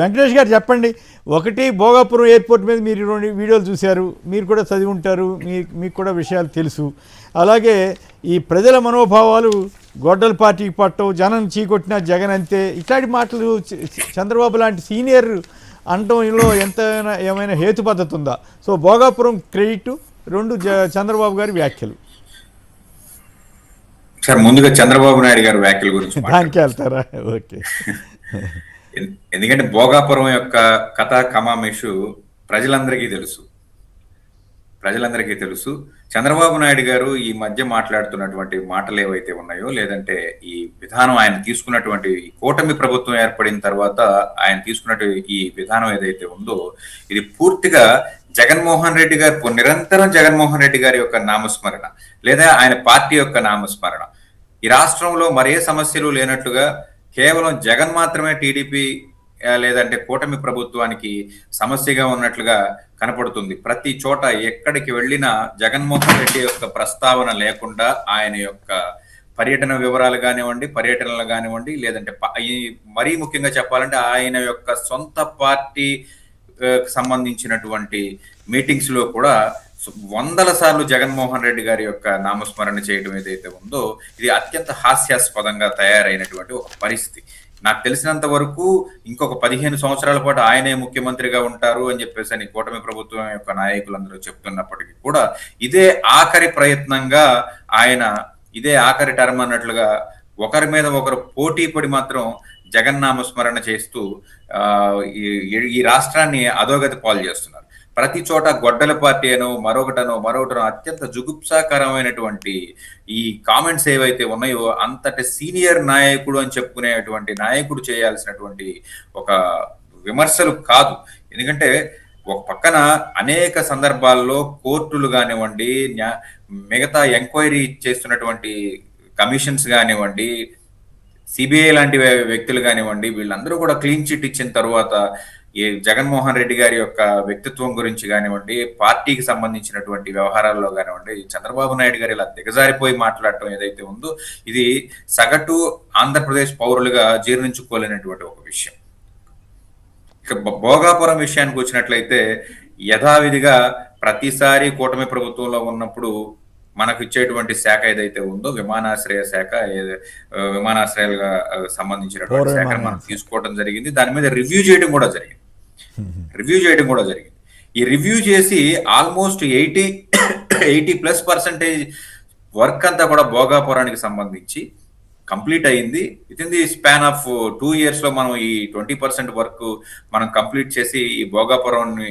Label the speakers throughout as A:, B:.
A: వెంకటేష్ గారు చెప్పండి. ఒకటి, భోగాపురం ఎయిర్పోర్ట్ మీద మీరు 2 వీడియోలు చూశారు, మీరు కూడా చదివి ఉంటారు, మీకు కూడా విషయాలు తెలుసు. అలాగే ఈ ప్రజల మనోభావాలు గొడ్డల పార్టీకి పట్టవు, జనం చీకొట్టిన జగన్ అంతే, ఇట్లాంటి మాటలు చంద్రబాబు లాంటి సీనియర్ అనటంలో ఎంత ఏమైనా హేతుబద్ధత ఉందా? సో భోగాపురం క్రెడిట్, 2 చంద్రబాబు గారి వ్యాఖ్యలు.
B: సార్ ముందుగా చంద్రబాబు నాయుడు గారి వ్యాఖ్యల గురించి
A: దానికి వెళ్తారా? ఓకే.
B: ఎందుకంటే భోగాపురం యొక్క కథా కమామేషు ప్రజలందరికీ తెలుసు. చంద్రబాబు నాయుడు గారు ఈ మధ్య మాట్లాడుతున్నటువంటి మాటలు ఏవైతే ఉన్నాయో, లేదంటే ఈ విధానం ఆయన తీసుకున్నటువంటి కూటమి ప్రభుత్వం ఏర్పడిన తర్వాత ఆయన తీసుకున్నటువంటి ఈ విధానం ఏదైతే ఉందో, ఇది పూర్తిగా జగన్మోహన్ రెడ్డి గారు నిరంతరం జగన్మోహన్ రెడ్డి గారి యొక్క నామస్మరణ, లేదా ఆయన పార్టీ యొక్క నామస్మరణ. ఈ రాష్ట్రంలో మరే సమస్యలు లేనట్లుగా కేవలం జగన్ మాత్రమే టీడీపీ లేదంటే కూటమి ప్రభుత్వానికి సమస్యగా ఉన్నట్లుగా కనపడుతుంది. ప్రతి చోట ఎక్కడికి వెళ్ళినా జగన్మోహన్ రెడ్డి యొక్క ప్రస్తావన లేకుండా ఆయన యొక్క పర్యటన వివరాలు పర్యటనలు కానివ్వండి, లేదంటే మరీ ముఖ్యంగా చెప్పాలంటే ఆయన యొక్క సొంత పార్టీ సంబంధించినటువంటి మీటింగ్స్ లో కూడా వందల సార్లు జగన్మోహన్ రెడ్డి గారి యొక్క నామస్మరణ చేయడం ఏదైతే ఉందో, ఇది అత్యంత హాస్యాస్పదంగా తయారైనటువంటి ఒక పరిస్థితి. నాకు తెలిసినంత వరకు ఇంకొక 15 సంవత్సరాల పాటు ఆయనే ముఖ్యమంత్రిగా ఉంటారు అని చెప్పేసి కూటమి ప్రభుత్వం యొక్క నాయకులందరూ చెప్తున్నప్పటికీ కూడా ఇదే ఆఖరి ప్రయత్నంగా ఇదే ఆఖరి టర్మ్ అన్నట్లుగా ఒకరి మీద ఒకరు పోటీ పడి మాత్రం జగన్నామస్మరణ చేస్తూ ఈ రాష్ట్రాన్ని అధోగతి పాలు చేస్తున్నారు. ప్రతి చోట గొడ్డల పార్టీ మరొకటనో అత్యంత జుగుప్సాకరమైనటువంటి ఈ కామెంట్స్ ఏవైతే ఉన్నాయో, అంతటి సీనియర్ నాయకుడు అని చెప్పుకునేటువంటి నాయకుడు చేయాల్సినటువంటి ఒక విమర్శలు కాదు. ఎందుకంటే ఒక పక్కన అనేక సందర్భాల్లో కోర్టులు కానివ్వండి, మిగతా ఎంక్వైరీ చేస్తున్నటువంటి కమిషన్స్ కానివ్వండి, సిబిఐ లాంటి వ్యక్తులు కానివ్వండి, వీళ్ళందరూ కూడా క్లీన్ చిట్ ఇచ్చిన తర్వాత ఈ జగన్మోహన్ రెడ్డి గారి యొక్క వ్యక్తిత్వం గురించి కానివ్వండి, పార్టీకి సంబంధించినటువంటి వ్యవహారాల్లో కానివ్వండి, చంద్రబాబు నాయుడు గారు ఇలా దిగజారిపోయి మాట్లాడటం ఏదైతే ఉందో, ఇది సగటు ఆంధ్రప్రదేశ్ పౌరులుగా జీర్ణించుకోలేనటువంటి ఒక విషయం. ఇక భోగాపురం విషయానికి వచ్చినట్లయితే, యథావిధిగా ప్రతిసారి కూటమి ప్రభుత్వంలో ఉన్నప్పుడు మనకు ఇచ్చేటువంటి శాఖ ఏదైతే ఉందో, విమానాశ్రయ శాఖ, విమానాశ్రయాలుగా సంబంధించినటువంటి శాఖను మనం తీసుకోవడం జరిగింది. దాని మీద రివ్యూ చేయడం కూడా జరిగింది. ఈ రివ్యూ చేసి ఆల్మోస్ట్ 80+ వర్క్ అంతా కూడా భోగాపురానికి సంబంధించి కంప్లీట్ అయింది. With in the span of 2 years లో మనం ఈ 20% వర్క్ మనం కంప్లీట్ చేసి ఈ భోగాపురాన్ని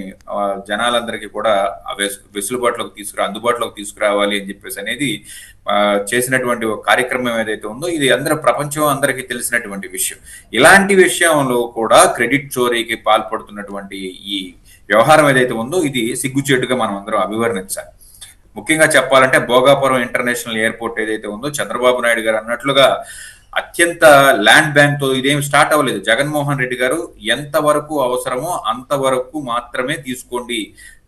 B: జనాలందరికీ కూడా అందుబాటులోకి తీసుకురావాలి అని చెప్పేసి అనేది చేసినటువంటి ఒక కార్యక్రమం ఏదైతే ఉందో, ఇది ప్రపంచం అందరికీ తెలిసినటువంటి విషయం. ఇలాంటి విషయంలో కూడా క్రెడిట్ చోరీకి పాల్పడుతున్నటువంటి ఈ వ్యవహారం ఏదైతే ఉందో, ఇది సిగ్గుచేటుగా మనం అందరం అభివర్ణించాలి. ముఖ్యంగా చెప్పాలంటే భోగాపురం ఇంటర్నేషనల్ ఎయిర్పోర్ట్ ఏదైతే ఉందో, చంద్రబాబు నాయుడు గారు అన్నట్లుగా అత్యంత ల్యాండ్ బ్యాంక్ తో ఇదేం స్టార్ట్ అవ్వలేదు. జగన్మోహన్ రెడ్డి గారు ఎంతవరకు అవసరమో అంతవరకు మాత్రమే తీసుకోండి,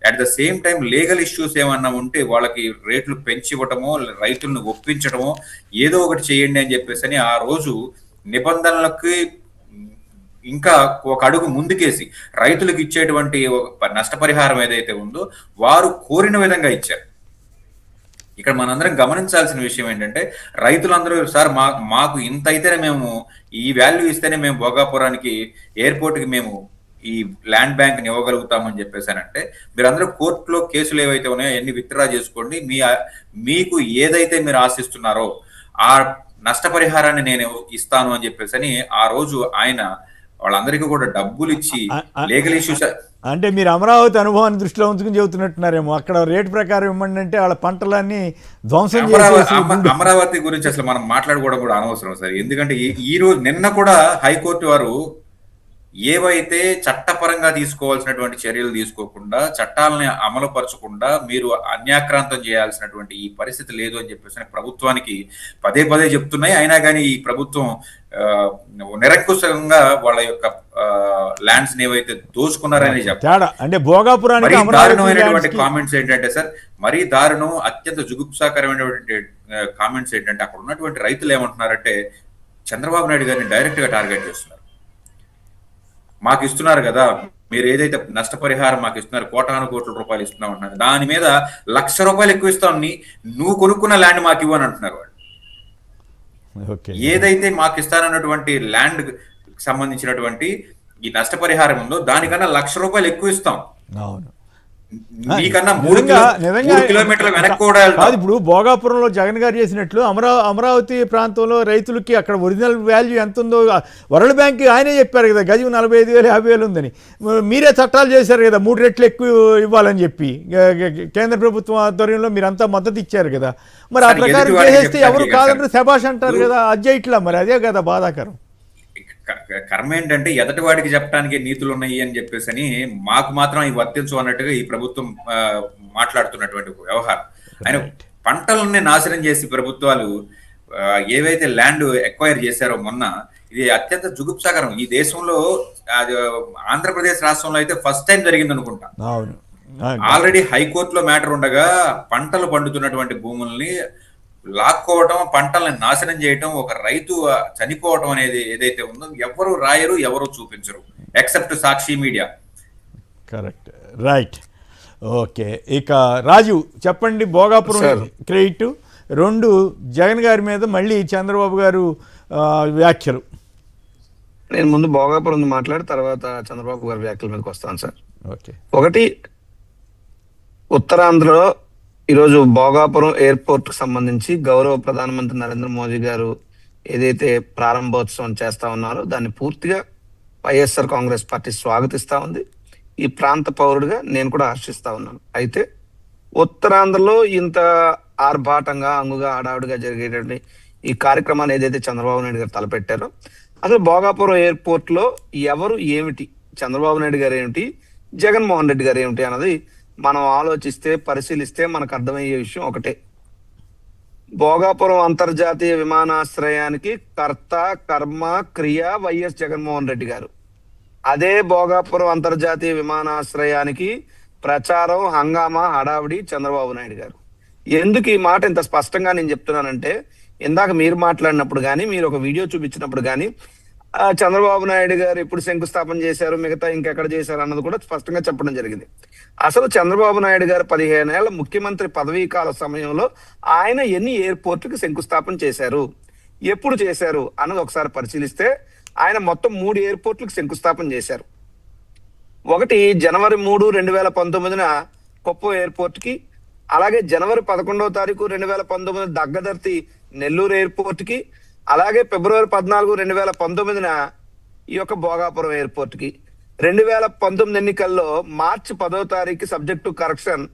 B: at the same time legal issues ఏమన్నా ఉంటే వాళ్ళకి రేట్లు పెంచివ్వటమో, రైతులను ఒప్పించడమో ఏదో ఒకటి చేయండి అని చెప్పేసి ఆ రోజు నిబంధనలకి ఇంకా ఒక అడుగు ముందుకేసి రైతులకు ఇచ్చేటువంటి నష్టపరిహారం ఏదైతే ఉందో వారు కోరిన విధంగా ఇచ్చారు. ఇక్కడ మనందరం గమనించాల్సిన విషయం ఏంటంటే, రైతులందరూ సార్ మాకు ఇంత అయితేనే మేము ఈ వాల్యూ ఇస్తేనే మేము భోగాపురానికి ఎయిర్పోర్ట్కి మేము ఈ ల్యాండ్ బ్యాంక్ ని ఇవ్వగలుగుతామని చెప్పేసానంటే, మీరందరూ కోర్టులో కేసులు ఏవైతే ఉన్నాయో అన్ని విత్డ్రా చేసుకోండి, మీకు ఏదైతే మీరు ఆశిస్తున్నారో ఆ నష్టపరిహారాన్ని నేను ఇస్తాను అని చెప్పేసి ఆ రోజు ఆయన వాళ్ళందరికీ కూడా డబ్బులు ఇచ్చి లీగల్ ఇష్యూస్.
A: అంటే మీరు అమరావతి అనుభవాన్ని దృష్టిలో ఉంచుకుని చెబుతున్నట్టున్నారేమో. అక్కడ రేటు ప్రకారం ఇవ్వండి అంటే వాళ్ళ పంటలన్నీ ధ్వంసం చేసి.
B: అమరావతి గురించి అసలు మనం మాట్లాడుకోవడం కూడా అనవసరం సార్. ఎందుకంటే ఈ రోజు నిన్న కూడా హైకోర్టు వారు ఏవైతే చట్టపరంగా తీసుకోవాల్సినటువంటి చర్యలు తీసుకోకుండా, చట్టాలని అమలు పరచకుండా మీరు అన్యాక్రాంతం చేయాల్సినటువంటి ఈ పరిస్థితి లేదు అని చెప్పేసి ప్రభుత్వానికి పదే చెప్తున్నాయి. అయినా కానీ ఈ ప్రభుత్వం నిరంకుశంగా వాళ్ళ యొక్క ల్యాండ్స్ ఏవైతే దోచుకున్నారని
A: చెప్తారు. అంటే భోగాపురానికి
B: దారుణమైనటువంటి కామెంట్స్ ఏంటంటే సార్, మరీ దారుణం, అత్యంత జుగుప్సాకరమైనటువంటి కామెంట్స్ ఏంటంటే, అక్కడ ఉన్నటువంటి రైతులు ఏమంటున్నారంటే చంద్రబాబు నాయుడు గారిని డైరెక్ట్ గా టార్గెట్ చేస్తున్నారు. మాకు ఇస్తున్నారు కదా, మీరు ఏదైతే నష్టపరిహారం మాకు ఇస్తున్నారు, కోటాను కోట్ల రూపాయలు ఇస్తున్నాం అంటున్నారు, దాని మీద ₹1,00,000 ఎక్కువ ఇస్తాం, నువ్వు కొనుక్కున్న ల్యాండ్ మాకు ఇవ్వని అంటున్నారు వాళ్ళు.
A: ఓకే.
B: ఏదైతే మాకు ఇస్తానన్నటువంటి ల్యాండ్ సంబంధించినటువంటి ఈ నష్టపరిహారం ఉందో దానికన్నా ₹1,00,000 ఎక్కువ ఇస్తాం,
A: అవును.
B: నీకన్నా
A: నిజంగా
B: 3 కిలోమీటర్ల వెనక్కి కూడా
A: కాదు.
B: వెళ్తాం.
A: ఇప్పుడు భోగాపురంలో జగన్ గారు చేసినట్లు అమరావతి ప్రాంతంలో రైతులకి అక్కడ ఒరిజినల్ వాల్యూ ఎంత ఉందో వరల్డ్ బ్యాంక్ ఆయనే చెప్పారు కదా, గజం 45,000 50,000 ఉందని. మీరే చట్టాలు చేశారు కదా 3 రెట్లు ఎక్కువ ఇవ్వాలని చెప్పి, కేంద్ర ప్రభుత్వం ఆధ్వర్యంలో మీరంతా మద్దతు ఇచ్చారు కదా. మరి ఆ ప్రకారం చేసేస్తే ఎవరు కాదంటే శభాష్ అంటారు కదా, అజ్జ ఇట్లా. మరి అదే కదా బాధాకరం.
B: కర్మ ఏంటంటే ఎదటి వాడికి చెప్పడానికి నీతులు ఉన్నాయి అని చెప్పేసి అని మాకు మాత్రం ఇవి వర్తించు అన్నట్టుగా ఈ ప్రభుత్వం మాట్లాడుతున్నటువంటి ఒక వ్యవహారం. ఆయన పంటలన్నీ నాశనం చేసి ప్రభుత్వాలు ఏవైతే ల్యాండ్ ఎక్వైర్ చేశారో మొన్న, ఇది అత్యంత జుగుప్సాకరం. ఈ దేశంలో ఆంధ్రప్రదేశ్ రాష్ట్రంలో అయితే ఫస్ట్ టైం జరిగింది అనుకుంటా.
A: అవును.
B: ఆల్రెడీ హైకోర్టులో మ్యాటర్ ఉండగా పంటలు పండుతున్నటువంటి భూముల్ని లాక్కోవటం, పంటల్ని నాశనం చేయటం, ఒక రైతు చనిపోవటం అనేది ఏదైతే ఉందో ఎవరు రాయరు, ఎవరు చూపించరు ఎక్సెప్ట్ సాక్షి మీడియా.
A: Correct, right. ఓకే, ఇక రాజు చెప్పండి. భోగాపురం క్రెడిట్, 2 జగన్ గారి మీద మళ్ళీ చంద్రబాబు గారు వ్యాఖ్యలు.
C: నేను ముందు భోగాపురం మాట్లాడి తర్వాత చంద్రబాబు గారి వ్యాఖ్యల మీదకి వస్తాను సార్.
A: ఓకే.
C: ఒకటి, ఉత్తరాంధ్రలో ఈరోజు భోగాపురం ఎయిర్పోర్ట్ కు సంబంధించి గౌరవ ప్రధానమంత్రి నరేంద్ర మోదీ గారు ఏదైతే ప్రారంభోత్సవం చేస్తా ఉన్నారో దాన్ని పూర్తిగా వైఎస్ఆర్ కాంగ్రెస్ పార్టీ స్వాగతిస్తా ఉంది. ఈ ప్రాంత పౌరుడిగా నేను కూడా హర్షిస్తా ఉన్నాను. అయితే ఉత్తరాంధ్రలో ఇంత ఆర్భాటంగా అంగుగా ఆడావిడిగా జరిగేటువంటి ఈ కార్యక్రమాన్ని ఏదైతే చంద్రబాబు నాయుడు గారు తలపెట్టారో, అసలు భోగాపురం ఎయిర్పోర్ట్ లో ఎవరు ఏమిటి, చంద్రబాబు నాయుడు గారు ఏమిటి, జగన్మోహన్ రెడ్డి గారు ఏమిటి అన్నది మనం ఆలోచిస్తే పరిశీలిస్తే మనకు అర్థమయ్యే విషయం ఒకటే. భోగాపురం అంతర్జాతీయ విమానాశ్రయానికి కర్త కర్మ క్రియ వైఎస్ జగన్మోహన్ రెడ్డి గారు. అదే భోగాపురం అంతర్జాతీయ విమానాశ్రయానికి ప్రచారం, హంగామా, హడావిడి చంద్రబాబు నాయుడు గారు. ఎందుకు ఈ మాట ఇంత స్పష్టంగా నేను చెప్తున్నానంటే, ఇందాక మీరు మాట్లాడినప్పుడు కానీ, మీరు ఒక వీడియో చూపించినప్పుడు కానీ చంద్రబాబు నాయుడు గారు ఎప్పుడు శంకుస్థాపన చేశారు, మిగతా ఇంకెక్కడ చేశారు అన్నది కూడా స్పష్టంగా చెప్పడం జరిగింది. అసలు చంద్రబాబు నాయుడు గారు 15 ఏళ్ల ముఖ్యమంత్రి పదవీ కాల సమయంలో ఆయన ఎన్ని ఎయిర్పోర్టులకు శంకుస్థాపన చేశారు, ఎప్పుడు చేశారు అన్నది ఒకసారి పరిశీలిస్తే ఆయన మొత్తం 3 ఎయిర్పోర్టులకు శంకుస్థాపన చేశారు. ఒకటి జనవరి 3, 2019 కొప్పం ఎయిర్పోర్ట్ కి, అలాగే జనవరి 11వ తారీఖు 2019 దగ్గదర్తి నెల్లూరు ఎయిర్పోర్ట్ కి, అలాగే ఫిబ్రవరి 14, 2019 ఈ యొక్క భోగాపురం ఎయిర్పోర్ట్ కి. 2019 ఎన్నికల్లో మార్చి 10వ తారీఖు subject to correction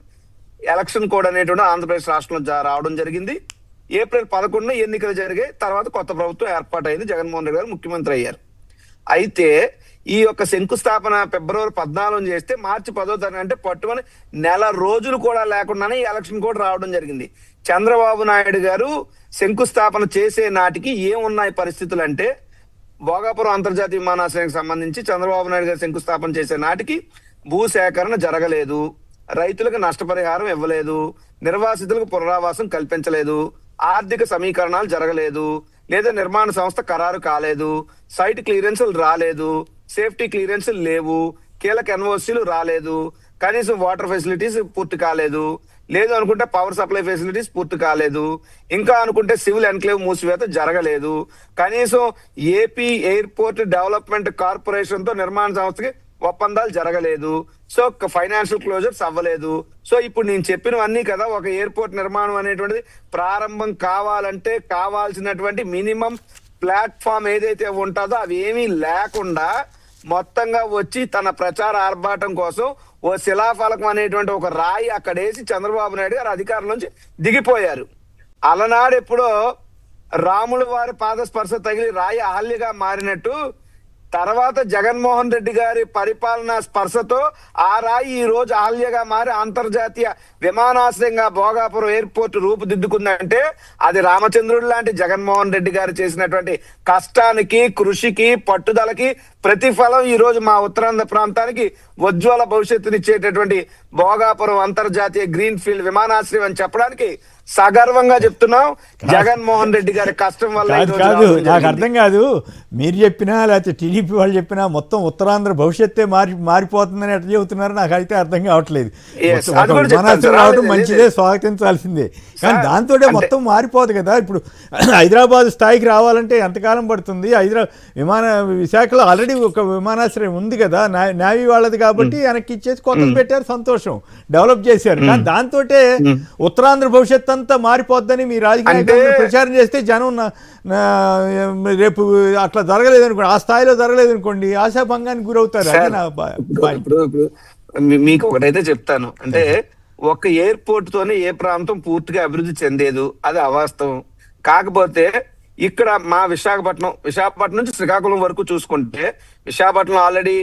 C: election code అనేటువంటి ఆంధ్రప్రదేశ్ రాష్ట్రంలో రావడం జరిగింది. ఏప్రిల్ 11 ఎన్నికలు జరిగాయి. తర్వాత కొత్త ప్రభుత్వం ఏర్పాటైంది, జగన్మోహన్ రెడ్డి గారు ముఖ్యమంత్రి అయ్యారు. అయితే ఈ యొక్క శంకుస్థాపన ఫిబ్రవరి 14 చేస్తే మార్చి 10వ తారీఖు అంటే పట్టుమని నెల రోజులు కూడా లేకుండానే ఈ ఎలక్షన్ కోడ్ రావడం జరిగింది. చంద్రబాబు నాయుడు గారు శంకుస్థాపన చేసే నాటికి ఏమున్నాయి పరిస్థితులు అంటే, భోగాపురం అంతర్జాతీయ విమానాశ్రయానికి సంబంధించి చంద్రబాబు నాయుడు గారు శంకుస్థాపన చేసే నాటికి భూసేకరణ జరగలేదు, రైతులకు నష్టపరిహారం ఇవ్వలేదు, నిర్వాసితులకు పునరావాసం కల్పించలేదు, ఆర్థిక సమీకరణాలు జరగలేదు, లేదా నిర్మాణ సంస్థ ఖరారు కాలేదు, సైట్ క్లియరెన్సులు రాలేదు, సేఫ్టీ క్లియరెన్సులు లేవు, కీలక ఎన్ఓసీలు రాలేదు, కనీసం వాటర్ ఫెసిలిటీస్ పూర్తి కాలేదు, లేదు అనుకుంటే పవర్ సప్లై ఫెసిలిటీస్ పూర్తి కాలేదు, ఇంకా అనుకుంటే సివిల్ ఎన్క్లేవ్ మూసివేత జరగలేదు, కనీసం ఏపీ ఎయిర్పోర్ట్ డెవలప్మెంట్ కార్పొరేషన్ తో నిర్మాణ సంస్థకి ఒప్పందాలు జరగలేదు, సో ఫైనాన్షియల్ క్లోజర్స్ అవ్వలేదు. సో ఇప్పుడు నేను చెప్పినవన్నీ కదా, ఒక ఎయిర్పోర్ట్ నిర్మాణం అనేటువంటిది ప్రారంభం కావాలంటే కావాల్సినటువంటి మినిమం ప్లాట్ఫామ్ ఏదైతే ఉంటుందో అవి ఏమీ లేకుండా మొత్తంగా వచ్చి తన ప్రచార ఆర్భాటం కోసం ఓ శిలాఫలకం అనేటువంటి ఒక రాయి అక్కడేసి చంద్రబాబు నాయుడు గారు అధికారం నుంచి దిగిపోయారు. అలనాడు ఎప్పుడో రాముల వారి పాదస్పర్శ తగిలి రాయి అహల్యగా మారినట్టు తర్వాత జగన్మోహన్ రెడ్డి గారి పరిపాలనా స్పర్శతో ఆ రాయి ఈ రోజు అహల్యగా మారి అంతర్జాతీయ విమానాశ్రయంగా భోగాపురం ఎయిర్పోర్ట్ రూపుదిద్దుకుందంటే అది రామచంద్రుడు లాంటి జగన్మోహన్ రెడ్డి గారు చేసినటువంటి కష్టానికి, కృషికి, పట్టుదలకి ప్రతిఫలం ఈ రోజు మా ఉత్తరాంధ్ర ప్రాంతానికి ఉజ్వల భవిష్యత్తునిచ్చేటటువంటి భోగాపురం అంతర్జాతీయ గ్రీన్ ఫీల్డ్ విమానాశ్రయం అని చెప్పడానికి సగర్వంగా చెప్తున్నాం జగన్మోహన్ రెడ్డి గారి కష్టం వల్ల ఈ
A: కాదు
C: రోజు
A: కాదు
C: రావడం
A: నాకు
C: జరిగింది.
A: అర్థం కాదు, మీరు చెప్పినా లేకపోతే టీడీపీ వాళ్ళు చెప్పినా మొత్తం ఉత్తరాంధ్ర భవిష్యత్తే మారిపోతుందని ఎట్లా చెబుతున్నారు నాకు అయితే అర్థం కావట్లేదు.
C: Yes,
A: మొత్తం
C: అది
A: ఒక
C: కూడా చెప్తాను
A: విమానాశ్రయం
C: సార్.
A: రావడం
C: అదే,
A: మంచిదే,
C: అదే.
A: స్వాగతించాల్సిందే. కానీ
C: సార్,
A: దాంతో
C: అంటే-
A: మొత్తం మారిపోదు కదా. ఇప్పుడు హైదరాబాద్ స్థాయికి రావాలంటే ఎంతకాలం పడుతుంది? విశాఖలో ఆల్రెడీ ఒక విమానాశ్రయం ఉంది కదా, నేవీ వాళ్ళది, కాబట్టి వెనక్కి ఇచ్చేసి కొత్తది పెట్టారు, సంతోషం, డెవలప్ చేశారు. కానీ దాంతో ఉత్తరాంధ్ర భవిష్యత్ అంతా మారిపోద్దని మీ రాజకీయ నాయకులు ప్రచారం చేస్తే జనం రేపు అట్లా జరగలేదు అనుకోండి, ఆ స్థాయిలో జరగలేదు అనుకోండి, ఆశాభంగానికి గురవుతారు. అదే నా
C: ఇప్పుడు మీకు ఒకటైతే చెప్తాను, అంటే ఒక ఎయిర్పోర్ట్ తోనే ఏ ప్రాంతం పూర్తిగా అభివృద్ధి చెందేదు, అది అవాస్తవం. కాకపోతే ఇక్కడ మా విశాఖపట్నం నుంచి శ్రీకాకుళం వరకు చూసుకుంటే, విశాఖపట్నం ఆల్రెడీ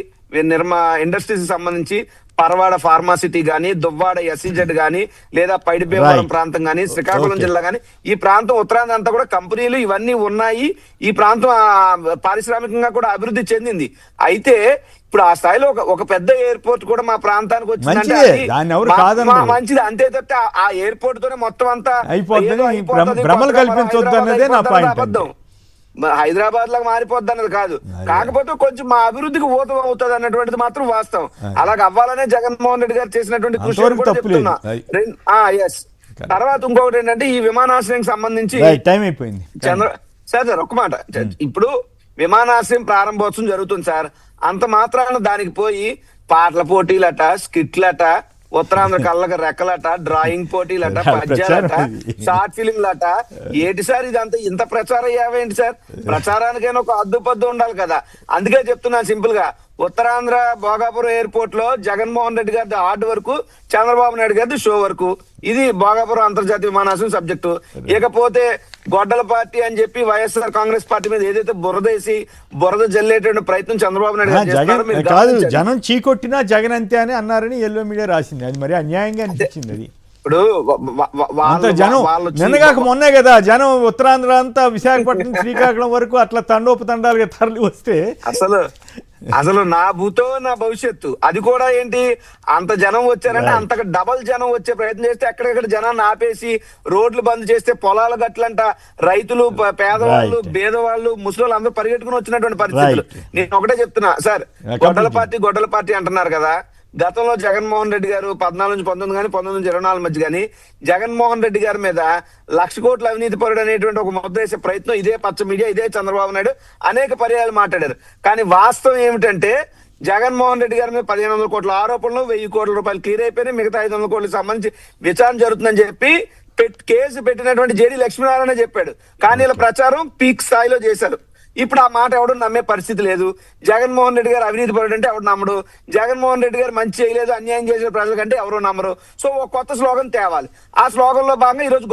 C: ఇండస్ట్రీస్ సంబంధించి పరవాడ ఫార్మాసిటీ గానీ, దువ్వాడ ఎస్ఈజెడ్ గానీ, లేదా పైడిపేవరం ప్రాంతం గానీ, శ్రీకాకుళం జిల్లా గానీ, ఈ ప్రాంతం ఉత్తరాంధ్ర అంతా కూడా కంపెనీలు ఇవన్నీ ఉన్నాయి. ఈ ప్రాంతం పారిశ్రామికంగా కూడా అభివృద్ధి చెందింది. అయితే ఇప్పుడు ఆ స్థాయిలో ఒక పెద్ద ఎయిర్పోర్ట్ కూడా మా ప్రాంతానికి వచ్చిందంటే మంచిది. అంతే తప్పితే ఆ ఎయిర్పోర్ట్ తోనే మొత్తం అంతా
A: భ్రమలు కల్పించొద్దు అన్నదే నా పాయింట్.
C: అబద్ధం. హైదరాబాద్ లాగా మారిపోద్ది అన్నది కాదు. కాకపోతే కొంచెం మా అభివృద్ధికి ఊతం అవుతుంది అన్నటువంటిది మాత్రం వాస్తవం. అలాగ అవ్వాలనే జగన్మోహన్ రెడ్డి గారు చేసినటువంటి కృషి కూడా చెప్తున్నా. తర్వాత ఇంకొకటి ఏంటంటే, ఈ విమానాశ్రయం సంబంధించి
A: టైం అయిపోయింది.
C: సార్ ఒక్క మాట, ఇప్పుడు విమానాశ్రయం ప్రారంభోత్సవం జరుగుతుంది సార్. అంత మాత్రాన దానికి పోయి పాటల పోటీలట, స్కిట్లట, ఉత్తరాంధ్ర కళ్ళకి రెక్కలట, డ్రాయింగ్ పోటీలట, పద్యాలట, షార్ట్ ఫిలింలట, ఏంటి సార్ ఇదంతా? ఇంత ప్రచారం అయ్యావేంటి సార్? ప్రచారానికైనా ఒక అద్దుపద్దు ఉండాలి కదా. అందుకే చెప్తున్నాను సింపుల్ గా, ఉత్తరాంధ్ర భోగాపురం ఎయిర్పోర్ట్ లో జగన్మోహన్ రెడ్డి గారి హార్డ్ వరకు, చంద్రబాబు నాయుడు గారి షో వరకు. ఇది భోగాపురం అంతర్జాతీయ విమానాశ్రయం సబ్జెక్టు. ఇకపోతే గొడ్డల పార్టీ అని చెప్పి వైఎస్ఆర్ కాంగ్రెస్ పార్టీ మీద ఏదైతే బురద జల్లేటువంటి ప్రయత్నం చంద్రబాబు నాయుడు గారు
A: కాదు, జనం చీకొట్టినా జగన్ అంతే అని అన్నారని ఎల్లో మీడియా రాసింది. అది మరి అన్యాయంగా అనిపించింది. అది
C: ఇప్పుడు
A: జనం నిన్నగాక మొన్నే కదా, జనం ఉత్తరాంధ్ర అంతా విశాఖపట్నం శ్రీకాకుళం వరకు అట్లా తండోపతండాలుగా తరలి వస్తే
C: అసలు నా భూతో నా భవిష్యత్తు, అది కూడా ఏంటి, అంత జనం వచ్చారంటే అంతకు డబల్ జనం వచ్చే ప్రయత్నం చేస్తే ఎక్కడెక్కడ జనాన్ని ఆపేసి రోడ్లు బంద్ చేస్తే పొలాల గట్లంట రైతులు, పేదవాళ్ళు, బేదవాళ్ళు, ముసలి అందరూ పరిగెట్టుకుని వచ్చినటువంటి పరిస్థితులు. నేను ఒకటే చెప్తున్నా సార్, గొడ్డల పార్టీ అంటున్నారు కదా. గతంలో జగన్మోహన్ రెడ్డి గారు 14 నుంచి 19 కానీ 19 నుంచి 24 మధ్య కానీ జగన్మోహన్ రెడ్డి గారి మీద 1,00,000 కోట్ల అవినీతి పరుడు అనేటువంటి ఒక ముద్ర వేసే ప్రయత్నం ఇదే పచ్చ మీడియా, ఇదే చంద్రబాబు నాయుడు అనేక పర్యాయాలు మాట్లాడారు. కానీ వాస్తవం ఏమిటంటే, జగన్మోహన్ రెడ్డి గారి మీద 1,500 కోట్ల ఆరోపణలు, 1,000 కోట్ల రూపాయలు క్లియర్ అయిపోయినాయి. మిగతా 500 కోట్లకు సంబంధించి విచారణ జరుగుతుందని చెప్పి కేసు పెట్టినటువంటి జేడీ లక్ష్మీనారాయణ చెప్పాడు. కానీ ఇలా ప్రచారం పీక్ స్థాయిలో చేశారు. ఇప్పుడు ఆ మాట ఎవడు నమ్మే పరిస్థితి లేదు. జగన్మోహన్ రెడ్డి గారు అవినీతి పరుడు అంటే ఎవడు నమ్మడు. జగన్మోహన్ రెడ్డి గారు మంచి చేయలేదు, అన్యాయం చేసిన ప్రజలకంటే ఎవరు నమ్మరు. సో ఒక కొత్త స్లోగన్ తేవాలి. ఆ స్లోగన్ లో భాగంగా ఈ రోజు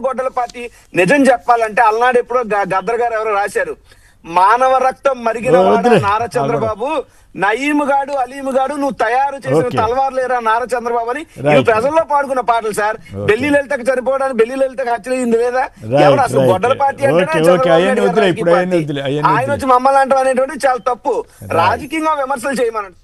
C: గొడ్డల పార్టీ. నిజం చెప్పాలంటే అలనాడు ఎప్పుడో గద్దర్ గారు ఎవరో రాశారు, మానవ రక్తం మరిగిన నారా చంద్రబాబు, నయీము గాడు, అలీము గాడు, నువ్వు తయారు చేసిన తలవారులేరా నారా చంద్రబాబు అని. ఇవి ప్రజల్లో పాడుకున్న పాటలు సార్. బెల్లి లలితకు చనిపోవడానికి బెల్లి లలితకు హత్యయింది లేదా? ఎవరు అసలు గొడ్డల పార్టీ అంటే ఆయన వచ్చి మమ్మల్ని అంటాం అనేటువంటి చాలా తప్పు. రాజకీయంగా విమర్శలు చేయమనండి.